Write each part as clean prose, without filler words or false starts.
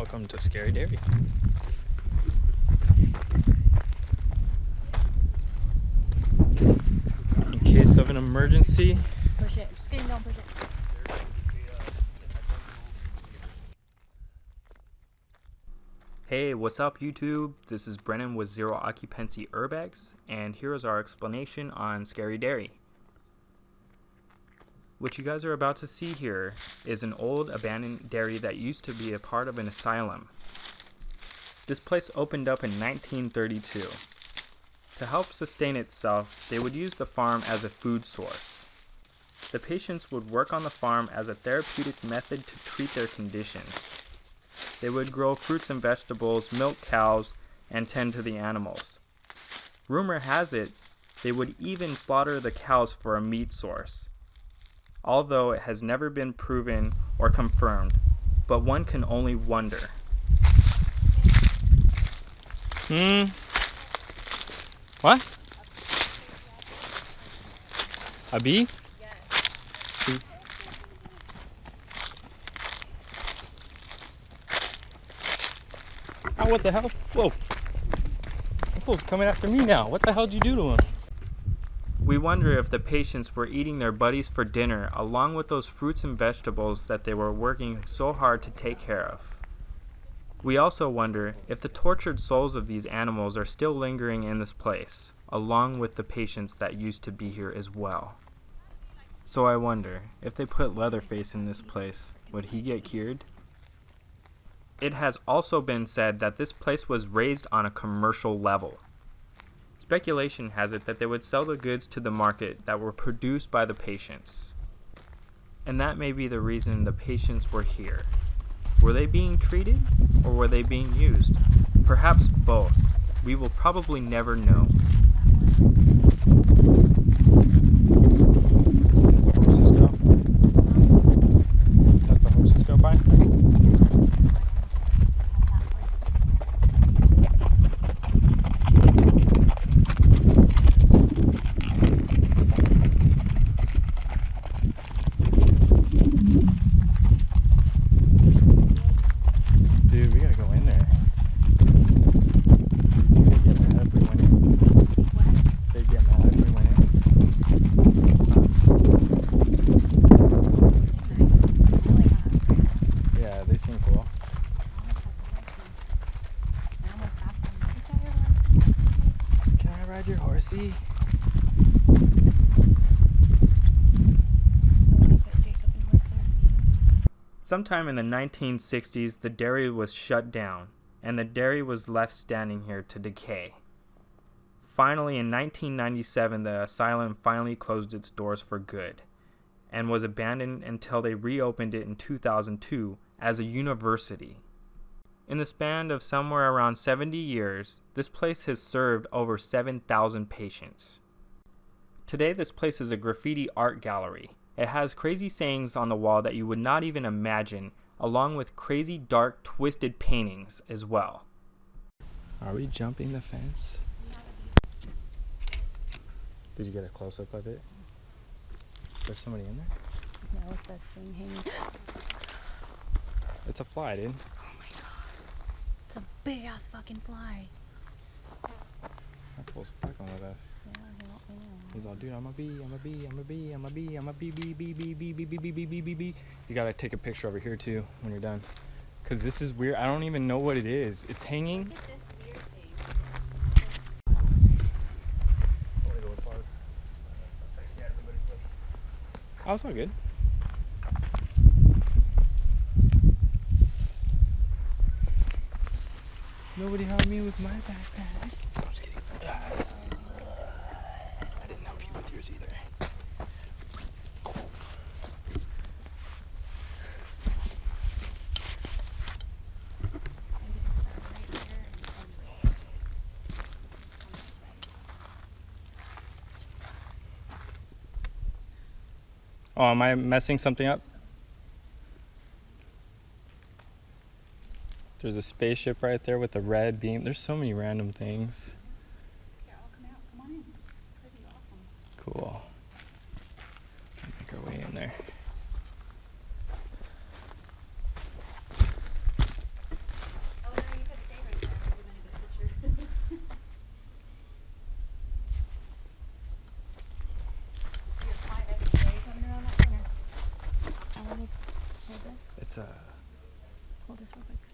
Welcome to Scary Dairy. In case of an emergency. Push it. Just kidding, don't push it. Hey, what's up YouTube? This is Brennan with Zero Occupancy Urbex, and here is our explanation on Scary Dairy. What you guys are about to see here is an old abandoned dairy that used to be a part of an asylum. This place opened up in 1932. To help sustain itself, they would use the farm as a food source. The patients would work on the farm as a therapeutic method to treat their conditions. They would grow fruits and vegetables, milk cows, and tend to the animals. Rumor has it, they would even slaughter the cows for a meat source, although it has never been proven or confirmed, but one can only wonder. What? A bee? Yes. Oh, what the hell? Whoa. That fool's coming after me now. What the hell did you do to him? We wonder if the patients were eating their buddies for dinner along with those fruits and vegetables that they were working so hard to take care of. We also wonder if the tortured souls of these animals are still lingering in this place, along with the patients that used to be here as well. So I wonder, if they put Leatherface in this place, would he get cured? It has also been said that this place was raised on a commercial level. Speculation has it that they would sell the goods to the market that were produced by the patients. And that may be the reason the patients were here. Were they being treated, or were they being used? Perhaps both. We will probably never know. Let the horses go by? Dude, we gotta go in there. They'd get mad if we went in. They'd get mad if we went in. Yeah, they seem cool. Can I ride your horsey? Sometime in the 1960s, the dairy was shut down, and the dairy was left standing here to decay. Finally, in 1997, the asylum finally closed its doors for good, and was abandoned until they reopened it in 2002 as a university. In the span of somewhere around 70 years, this place has served over 7,000 patients. Today, this place is a graffiti art gallery. It has crazy sayings on the wall that you would not even imagine, along with crazy dark twisted paintings as well. Are we jumping the fence? Did you get a close-up of it? There's somebody in there? No, it's that thing hanging. It's a fly, dude. Oh my god. It's a big ass fucking fly. That fool's fucking with us. Yeah, I know. He's all, dude, I'm a bee, I'm a bee, I'm a bee, I'm a bee, I'm a bee, bee, bee, bee, bee, bee, bee, bee, bee, bee, bee, bee. You gotta take a picture over here too when you're done. Cause this is weird. I don't even know what it is. It's hanging. Look at this weird thing. Oh, it's all good. Nobody helped me with my backpack. I'm just kidding. I didn't help you with yours either. Oh, am I messing something up? There's a spaceship right there with the red beam. There's so many random things. Yeah, I'll come out. Come on in. It's pretty awesome. Cool. Make our way in there. Hold this real quick.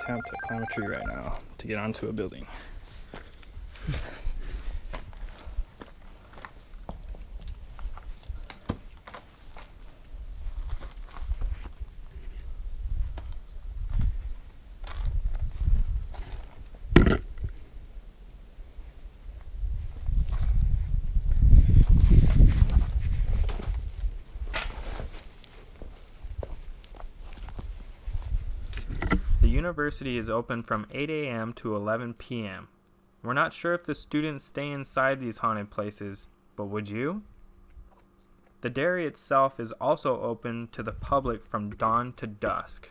attempt to climb a tree right now to get onto a building. The university is open from 8 a.m. to 11 p.m. We're not sure if the students stay inside these haunted places, but would you? The dairy itself is also open to the public from dawn to dusk.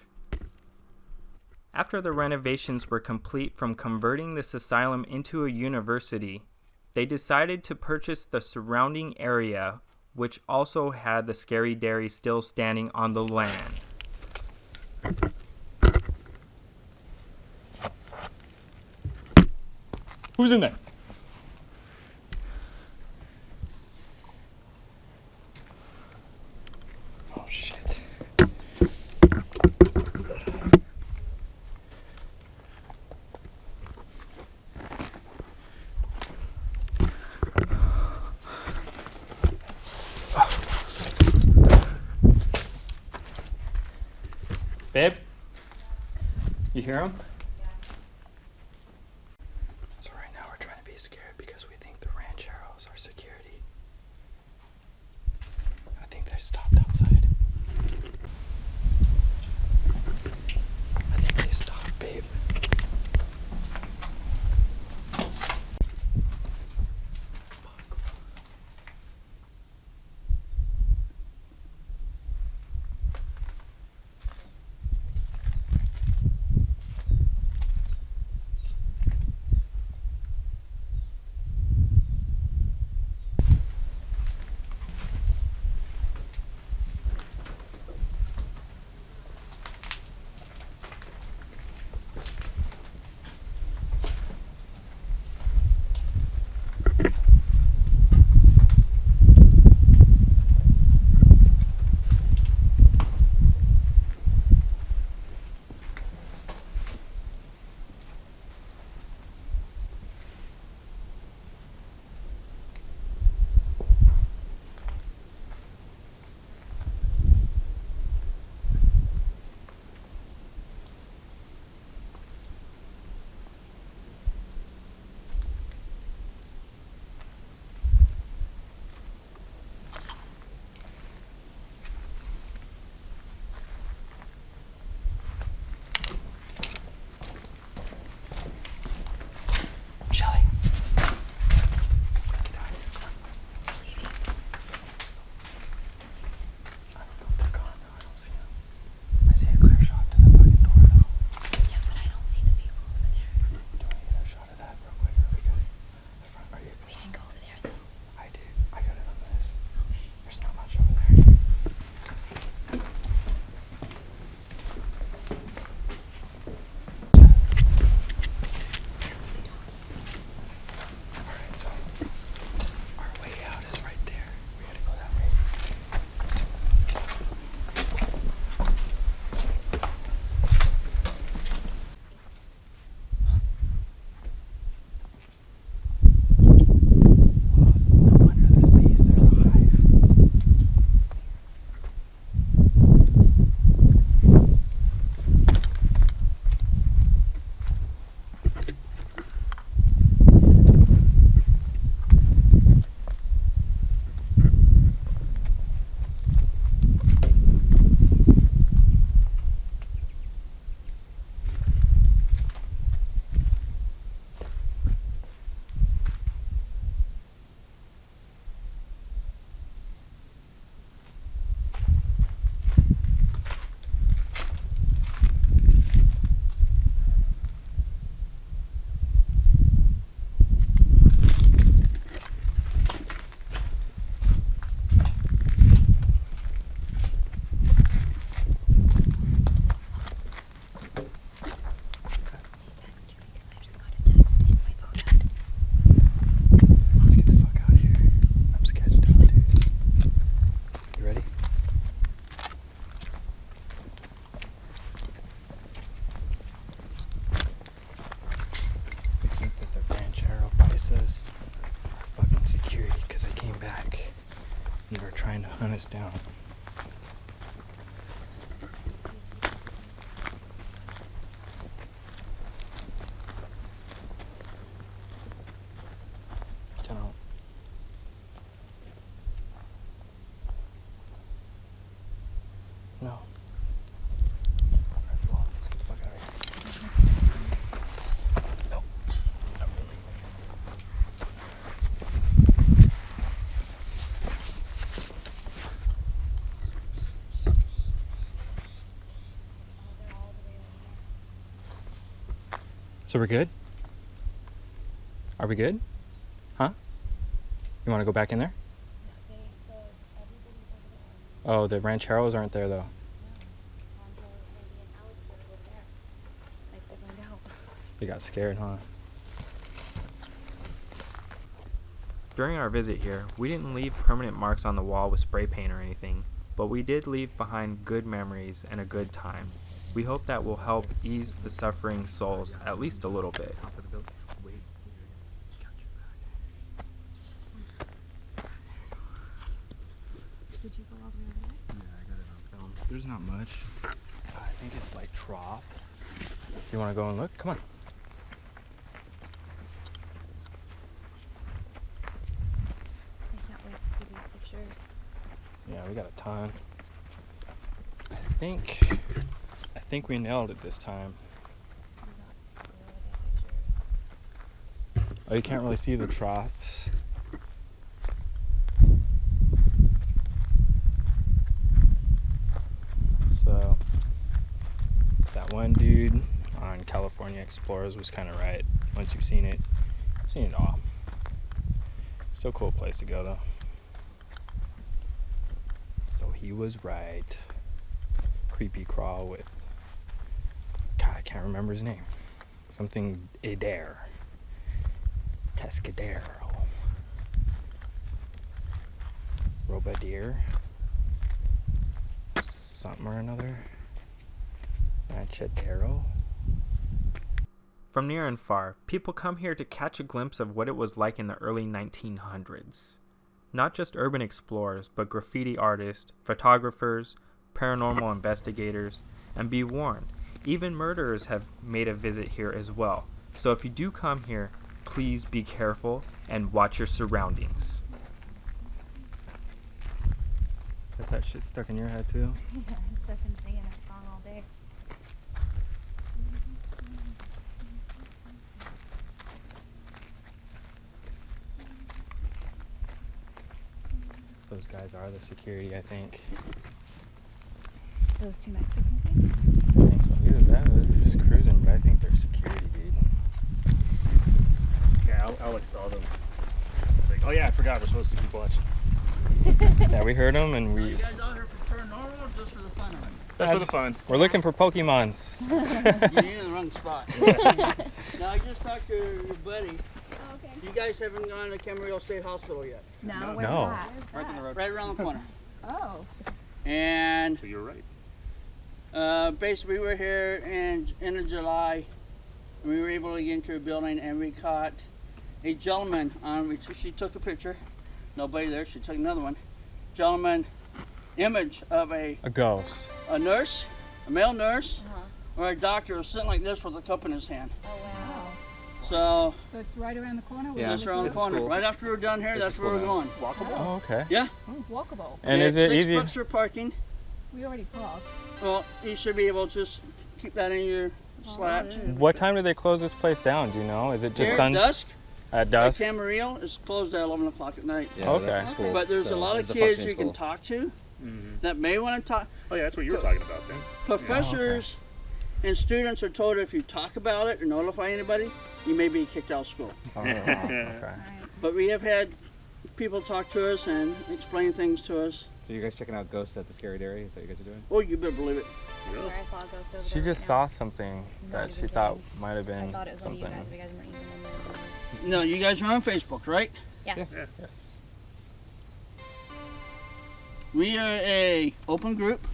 After the renovations were complete from converting this asylum into a university, they decided to purchase the surrounding area, which also had the scary dairy still standing on the land. Who's in there? Oh shit. Babe? You hear him? So right now we're trying to be scared because we think the rancheros are security. I think they're stopped outside. I think they stopped, babe. hunt us down. Don't. No. Alright, well, let's get the fuck out of here. No, not really. So we're good? Are we good? Huh? You want to go back in there? Oh, the rancheros aren't there though. They got scared, huh? During our visit here, we didn't leave permanent marks on the wall with spray paint or anything, but we did leave behind good memories and a good time. We hope that will help ease the suffering souls at least a little bit. Did you go all the way over there? Yeah, I got it on film. There's not much. I think it's like troughs. Do you want to go and look? Come on. I can't wait to see these pictures. Yeah, we got a ton. I think we nailed it this time. Oh, you can't really see the troughs. So that one dude on California Explorers was kind of right. Once you've seen it all. Still a cool place to go though. So he was right. Creepy crawl with, God, I can't remember his name. Something Adair. Tescadero. Robadier. Something or another. Ranchadero. From near and far, people come here to catch a glimpse of what it was like in the early 1900s. Not just urban explorers, but graffiti artists, photographers, paranormal investigators, and be warned, even murderers have made a visit here as well. So if you do come here, please be careful and watch your surroundings. Got that shit stuck in your head too? Yeah, I'm stuck in singing that song all day. Those guys are the security, I think. Those two Mexican things? I think so. Either that or they're just cruising, but I think they're security, dude. Yeah, Alex saw them. Like, oh yeah, I forgot we're supposed to keep watching. Yeah, we heard them and Are we. you guys out here for paranormal or just for the fun of it? That's for the fun. We're looking for Pokemons. You're in the wrong spot. Now, I just talked to your buddy. Oh, okay. You guys haven't gone to Camarillo State Hospital yet. No, where's No. that? Right in the road. Right around the corner. Oh. And So you're right. basically, we were here in end of July. And we were able to get into a building and we caught a gentleman on. She took a picture. Nobody there. She took another one. Gentleman image of a ghost. nurse, a male nurse, Uh-huh. or a doctor was sitting like this with a cup in his hand. Oh, wow. So So it's right around the corner? Yeah. that's around the It's a corner. school. Right after we're done here, It's that's a where we're school going. Walkable. Oh, okay. Yeah. Walkable. And It's is it 6 easy? bucks for parking. We already parked. Well, you should be able to just keep that in your slat. What time do they close this place down? Do you know? Is it just Here, sun dusk. at dusk? Camarillo is closed at 11 o'clock at night. Yeah, Okay. that's school. But there's a So lot of it's a kids functioning you can school. talk to Mm-hmm. that may want to talk. Oh yeah, that's what you were talking about then. Professors and students are told if you talk about it or notify anybody, you may be kicked out of school. Oh, okay. But we have had people talk to us and explain things to us. So you guys checking out ghosts at the scary area? Is that what you guys are doing? Oh, you better believe it. I swear I saw a ghost over there. She right just now. saw something Not that even she thought kidding. might have I been thought it was one of something. you guys, but you guys weren't even in there. No, you guys are on Facebook, right? Yes. Yes. Yes. We are a open group.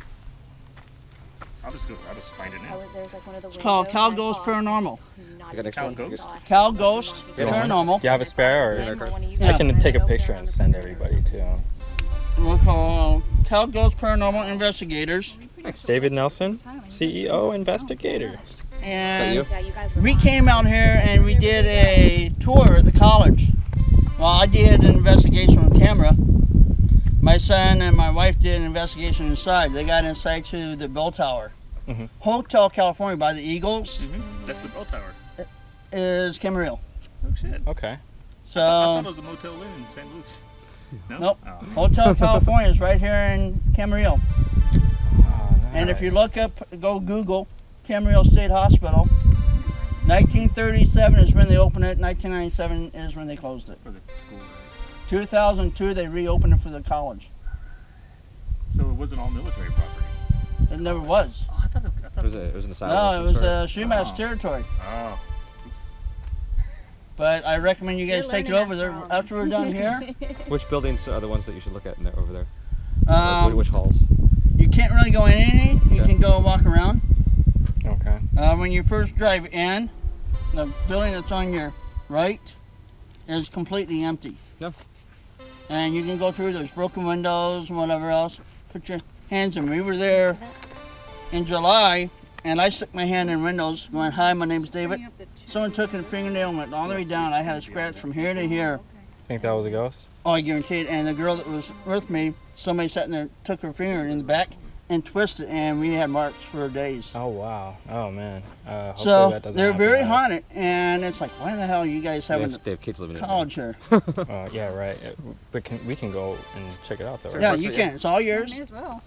I'll just find it now. There's like one of the It's called windows Cal and I Ghost saw Paranormal. not I got even next Cal one. Ghost? saw it. Cal Ghost You don't want- Paranormal. Do you have a spare or? One of you Yeah. I can guys take a open picture on and the send computer. everybody too. we'll call Cal Ghost Paranormal Investigators. David Nelson, CEO, investigator. And Yeah, you guys were we fine. came out here and we did a tour at the college. Well, I did an investigation with camera. My son and my wife did an investigation inside. They got inside to the bell tower. Mhm. Hotel California by the Eagles That's the bell tower. is Camarillo. Oh shit. Okay. I So, thought it was a Motel Inn in St. Louis. No? Nope. Oh. Hotel California is right here in Camarillo. Oh, And if you nice. look up, go Google Camarillo State Hospital. 1937 is when they opened it. 1997 is when they closed it. For the school, right? 2002 they reopened it for the college. So it wasn't all military property. It never was. Oh, I thought It was an asylum. No, of it some was sort. Shumat's Oh. territory. Oh. But I recommend you guys You're take it learning over there us wrong. after we're done here. Which buildings are the ones that you should look at over there? Um, Which halls? You can't really go in any. You Yeah. can go walk around. Okay. When you first drive in, the building that's on your right is completely empty. No. And you can go through. There's broken windows and whatever else. Put your hands in. We were there in July, and I stuck my hand in windows, going, "Hi, my name's David." Someone took a fingernail and went all the way down. I had a scratch from here to here. Think that was a ghost? Oh, I guarantee it. And the girl that was with me, somebody sat in there, took her finger in the back and twisted, and we had marks for days. Oh wow. Oh man. Hopefully So that doesn't they're happen very to us. haunted, and it's like, why the hell are you guys having They have kids living in there. college here? Yeah, right. But we can go and check it out though. Right? Yeah, you can. It's all yours. May as well.